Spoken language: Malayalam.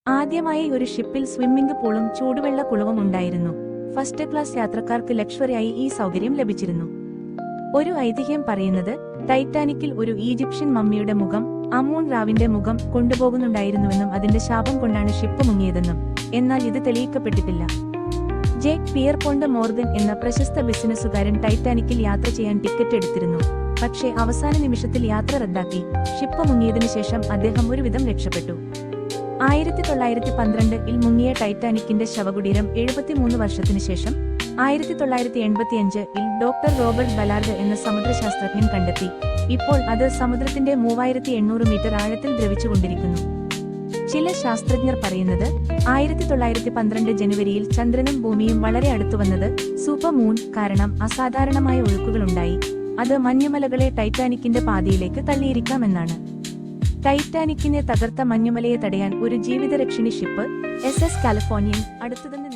ആദ്യമായി ഒരു ഷിപ്പിൽ സ്വിമ്മിംഗ് പൂളും ചൂടുവെള്ള കുളവും ഉണ്ടായിരുന്നു. ഫസ്റ്റ് ക്ലാസ് യാത്രക്കാർക്ക് ലക്ഷറിയായി ഈ സൗകര്യം ലഭിച്ചിരുന്നു. ഒരു ഐതിഹ്യം പറയുന്നത് ടൈറ്റാനിക്കിൽ ഒരു ഈജിപ്ഷ്യൻ മമ്മിയുടെ മുഖം അമൂൺ റാവിന്റെ മുഖം കൊണ്ടുപോകുന്നുണ്ടായിരുന്നുവെന്നും അതിന്റെ ശാപം കൊണ്ടാണ് ഷിപ്പ് മുങ്ങിയതെന്നും. എന്നാൽ ഇത് തെളിയിക്കപ്പെട്ടിട്ടില്ല. ജേക്ക് പിയർപോണ്ട് മോർഗൻ എന്ന പ്രശസ്ത ബിസിനസ്സുകാരൻ ടൈറ്റാനിക്കിൽ യാത്ര ചെയ്യാൻ ടിക്കറ്റ് എടുത്തിരുന്നു. പക്ഷേ അവസാന നിമിഷത്തിൽ യാത്ര റദ്ദാക്കി. ഷിപ്പ് മുങ്ങിയതിനു ശേഷം അദ്ദേഹം ഒരുവിധം രക്ഷപ്പെട്ടു. 1912-ൽ മുങ്ങിയ ടൈറ്റാനിക്കിന്റെ ശവകുടീരം 73 വർഷത്തിനു ശേഷം 1985-ൽ ഡോക്ടർ റോബർട്ട് ബലാർഡ് എന്ന സമുദ്രശാസ്ത്രജ്ഞൻ കണ്ടെത്തി. ഇപ്പോൾ അത് സമുദ്രത്തിന്റെ 3800 മീറ്റർ ആഴത്തിൽ ദ്രവിച്ചുകൊണ്ടിരിക്കുന്നു. ചില ശാസ്ത്രജ്ഞർ പറയുന്നത് 1912 ജനുവരിയിൽ ചന്ദ്രനും ഭൂമിയും വളരെ അടുത്തുവന്നത് സൂപ്പർ മൂൺ കാരണം അസാധാരണമായ ഒഴുക്കുകളുണ്ടായി. അത് മഞ്ഞുമലകളെ ടൈറ്റാനിക്കിന്റെ പാതയിലേക്ക് തള്ളിയിരിക്കാമെന്നാണ്. ടൈറ്റാനിക്കിനെ തകർത്ത മഞ്ഞുമലയെ തടയാൻ ഒരു ജീവിതരക്ഷണി ഷിപ്പ് SS കാലിഫോർണിയൻ അടുത്തുതന്നെ